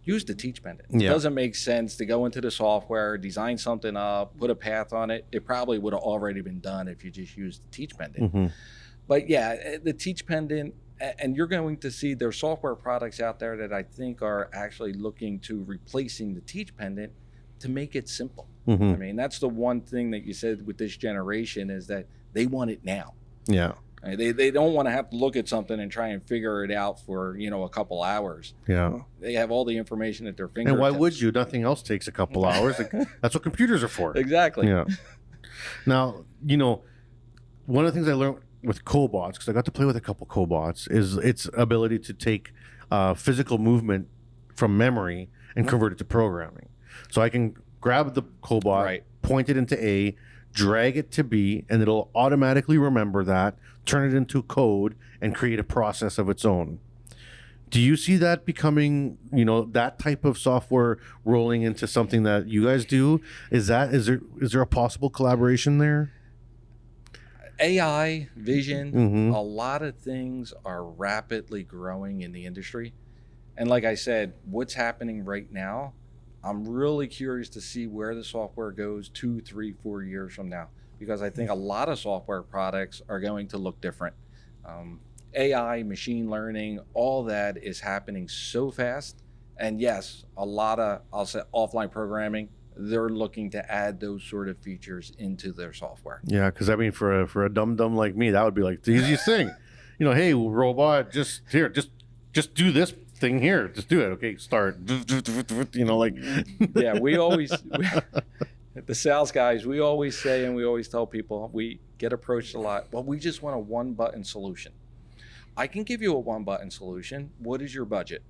Speaker 4: use the teach pendant. It doesn't make sense to go into the software, design something up, put a path on it. It probably would have already been done if you just used the teach pendant. But yeah, the teach pendant, and you're going to see there's software products out there that I think are actually looking to replacing the teach pendant to make it simple. I mean, that's the one thing that you said with this generation is that they want it now. Yeah. They don't want to have to look at something and try and figure it out for, a couple hours. Yeah. They have all the information at their fingertips.
Speaker 3: And why would you? Nothing else takes a couple hours. That's what computers are for.
Speaker 4: Exactly.
Speaker 3: Yeah. Now, one of the things I learned with cobots, because I got to play with a couple cobots, is its ability to take physical movement from memory and convert it to programming. So I can grab the cobot,
Speaker 4: Right.
Speaker 3: point it into A, drag it to B, and it'll automatically remember that, turn it into code, and create a process of its own. Do you see that becoming, that type of software rolling into something that you guys do? Is there a possible collaboration there?
Speaker 4: AI, vision,
Speaker 3: Mhm.
Speaker 4: a lot of things are rapidly growing in the industry. And like I said, what's happening right now, I'm really curious to see where the software goes 2, 3, 4 years from now, because I think a lot of software products are going to look different. AI, machine learning, all that is happening so fast. And yes, a lot of, I'll say, offline programming, they're looking to add those sort of features into their software.
Speaker 3: Yeah, because I mean, for a dumb like me, that would be like the easiest thing. Hey, robot, just do this thing here. Just do it. Okay, start.
Speaker 4: Yeah, we always, the sales guys, we always say, and we always tell people, we get approached a lot. Well, we just want a one-button solution. I can give you a one-button solution. What is your budget?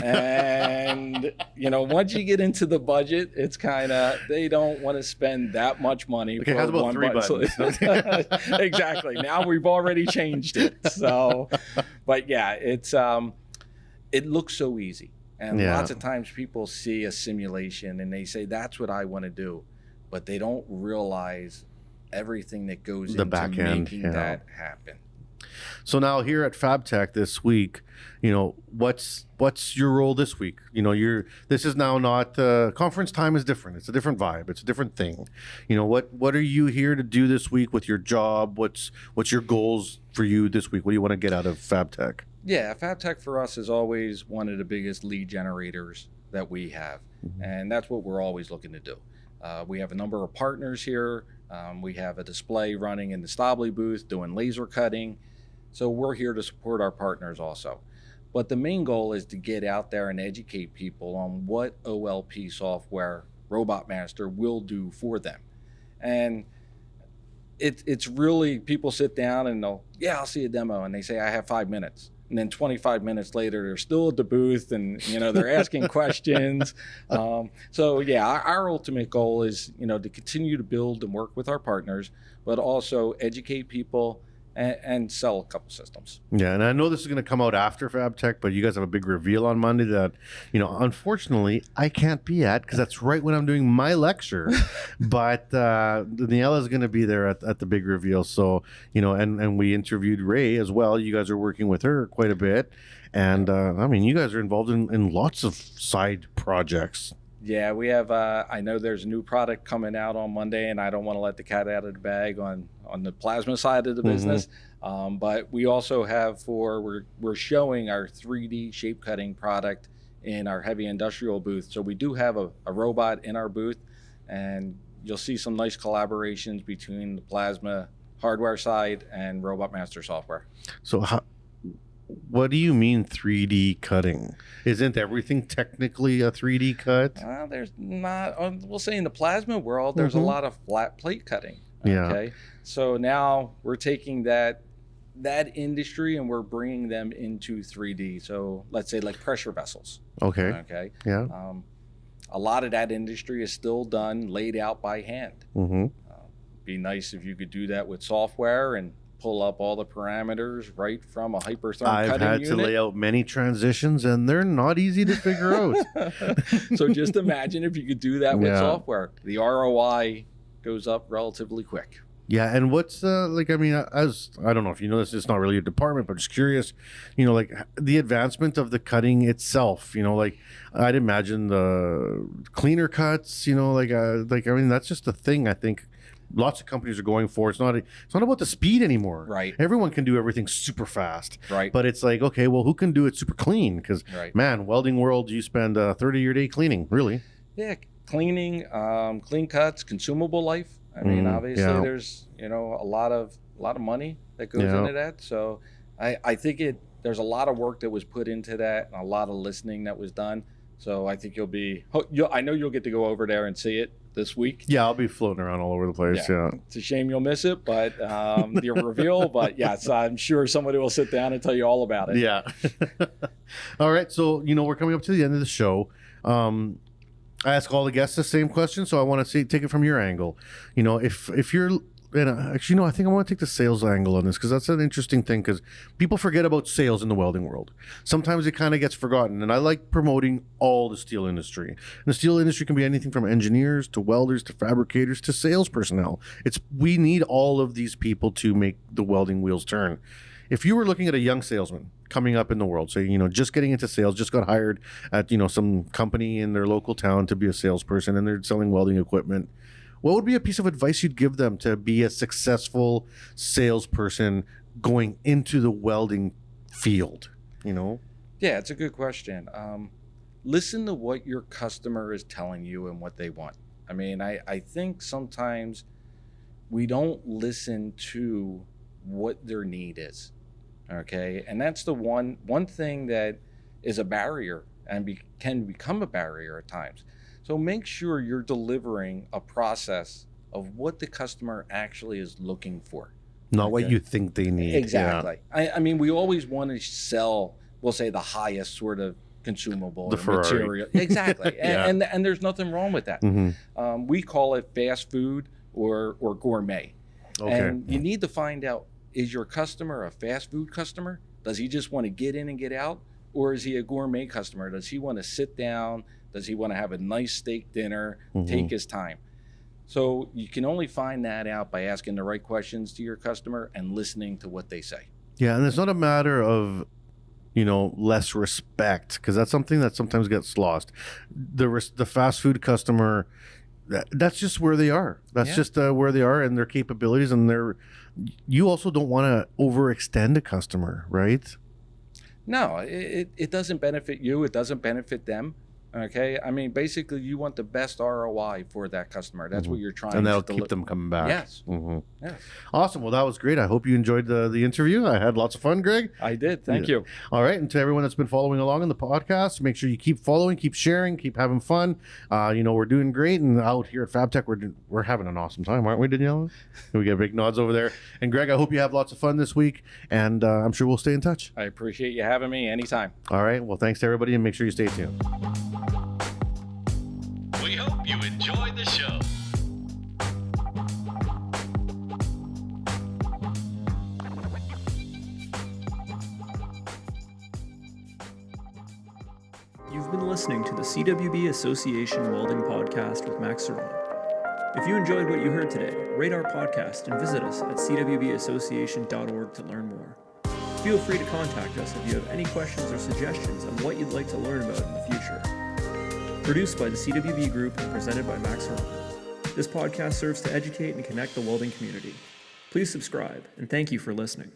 Speaker 4: And once you get into the budget, it's kind of, they don't want to spend that much money.
Speaker 3: Okay,
Speaker 4: for
Speaker 3: how's about
Speaker 4: one
Speaker 3: 3
Speaker 4: button
Speaker 3: buttons?
Speaker 4: solution. Exactly. Now we've already changed it. So, but yeah, it looks so easy. And
Speaker 3: Yeah.
Speaker 4: lots of times people see a simulation and they say, that's what I want to do. But they don't realize everything that goes
Speaker 3: The
Speaker 4: into
Speaker 3: back end,
Speaker 4: making
Speaker 3: yeah.
Speaker 4: that happen.
Speaker 3: So now here at FabTech this week, what's your role this week? This is now not conference time is different. It's a different vibe. It's a different thing. What are you here to do this week with your job? What's your goals for you this week? What do you want to get out of FabTech?
Speaker 4: Yeah, FabTech for us is always one of the biggest lead generators that we have.
Speaker 3: Mm-hmm.
Speaker 4: And that's what we're always looking to do. We have a number of partners here. We have a display running in the Staubli booth doing laser cutting. So we're here to support our partners also. But the main goal is to get out there and educate people on what OLP software Robot Master will do for them. And it's really, people sit down and I'll see a demo, and they say, I have 5 minutes. And then 25 minutes later, they're still at the booth and, they're asking questions. So yeah, our ultimate goal is, to continue to build and work with our partners, but also educate people and sell a couple systems.
Speaker 3: Yeah, and I know this is going to come out after FabTech, but you guys have a big reveal on Monday that, unfortunately, I can't be at because that's right when I'm doing my lecture. But Daniela is going to be there at the big reveal. So, and we interviewed Ray as well. You guys are working with her quite a bit. And, you guys are involved in lots of side projects.
Speaker 4: Yeah, we have, I know there's a new product coming out on Monday, and I don't want to let the cat out of the bag on the plasma side of the business. But we also have we're showing our 3D shape cutting product in our heavy industrial booth. So we do have a robot in our booth, and you'll see some nice collaborations between the plasma hardware side and Robot Master software.
Speaker 3: So what do you mean 3D cutting? Isn't everything technically a 3D cut?
Speaker 4: There's not, we'll say in the plasma world, there's a lot of flat plate cutting. Okay.
Speaker 3: Yeah.
Speaker 4: So now we're taking that industry and we're bringing them into 3D. So let's say like pressure vessels.
Speaker 3: Okay.
Speaker 4: Okay.
Speaker 3: Yeah.
Speaker 4: A lot of that industry is still done, laid out by hand.
Speaker 3: Mm-hmm.
Speaker 4: Be nice if you could do that with software and pull up all the parameters right from a Hypertherm
Speaker 3: I've
Speaker 4: cutting
Speaker 3: had
Speaker 4: unit.
Speaker 3: to lay out many transitions, and they're not easy to figure out.
Speaker 4: So just imagine if you could do that with
Speaker 3: Yeah.
Speaker 4: software. The ROI goes up relatively quick.
Speaker 3: Yeah, and what's as I don't know if you know this, it's not really a department, but just curious, like the advancement of the cutting itself. I'd imagine the cleaner cuts. That's just a thing. I think lots of companies are going for. It's not about the speed anymore.
Speaker 4: Right.
Speaker 3: Everyone can do everything super fast.
Speaker 4: Right.
Speaker 3: But it's like, okay, well, who can do it super clean? Because man, welding world, you spend a 30-year day cleaning, really.
Speaker 4: Yeah, cleaning, clean cuts, consumable life. I mean, obviously, there's a lot of money that goes into that. So, I think there's a lot of work that was put into that, and a lot of listening that was done. So I think I know you'll get to go over there and see it. this week.
Speaker 3: Yeah, I'll be floating around all over the place. Yeah.
Speaker 4: It's a shame you'll miss it, but the reveal. But yes, I'm sure somebody will sit down and tell you all about it.
Speaker 3: Yeah. All right. So, we're coming up to the end of the show. I ask all the guests the same question, so I want to take it from your angle. If you're, actually, no, I think I want to take the sales angle on this because that's an interesting thing because people forget about sales in the welding world. Sometimes it kind of gets forgotten, and I like promoting all the steel industry. And the steel industry can be anything from engineers to welders to fabricators to sales personnel. We need all of these people to make the welding wheels turn. If you were looking at a young salesman coming up in the world, say, just getting into sales, just got hired at, some company in their local town to be a salesperson and they're selling welding equipment, what would be a piece of advice you'd give them to be a successful salesperson going into the welding field?
Speaker 4: Yeah, it's a good question. Listen to what your customer is telling you and what they want. I mean, I think sometimes we don't listen to what their need is. Okay, and that's the one thing that is a barrier and can become a barrier at times. So make sure you're delivering a process of what the customer actually is looking for.
Speaker 3: Not what you think they need.
Speaker 4: Exactly. Yeah. I mean, we always want to sell, we'll say, the highest sort of consumable
Speaker 3: the Ferrari.
Speaker 4: Material. Exactly.
Speaker 3: Yeah.
Speaker 4: and there's nothing wrong with that.
Speaker 3: Mm-hmm.
Speaker 4: We call it fast food or gourmet.
Speaker 3: Okay.
Speaker 4: And you need to find out, is your customer a fast food customer? Does he just want to get in and get out? Or is he a gourmet customer? Does he want to sit down? Does he want to have a nice steak dinner, take his time? So you can only find that out by asking the right questions to your customer and listening to what they say.
Speaker 3: Yeah, and it's not a matter of, less respect, because that's something that sometimes gets lost. The fast food customer, that's just where they are. That's just where they are and their capabilities, and you also don't want to overextend a customer, right?
Speaker 4: No, it doesn't benefit you. It doesn't benefit them. Okay. I mean, basically, you want the best ROI for that customer. That's what you're trying to do.
Speaker 3: And that'll keep them coming back.
Speaker 4: Yes.
Speaker 3: Yes. Awesome. Well, that was great. I hope you enjoyed the interview. I had lots of fun, Greg.
Speaker 4: I did. Thank you.
Speaker 3: All right. And to everyone that's been following along in the podcast, make sure you keep following, keep sharing, keep having fun. We're doing great. And out here at FabTech, we're having an awesome time, aren't we, Daniela? We get big nods over there. And Greg, I hope you have lots of fun this week. And I'm sure we'll stay in touch.
Speaker 4: I appreciate you having me anytime.
Speaker 3: All right. Well, thanks to everybody, and make sure you stay tuned.
Speaker 2: We hope you enjoyed the show.
Speaker 5: You've been listening to the CWB Association Welding Podcast with Max Ceron. If you enjoyed what you heard today, rate our podcast and visit us at cwbassociation.org to learn more. Feel free to contact us if you have any questions or suggestions on what you'd like to learn about in the future. Produced by the CWB Group and presented by Max Ceron. This podcast serves to educate and connect the welding community. Please subscribe, and thank you for listening.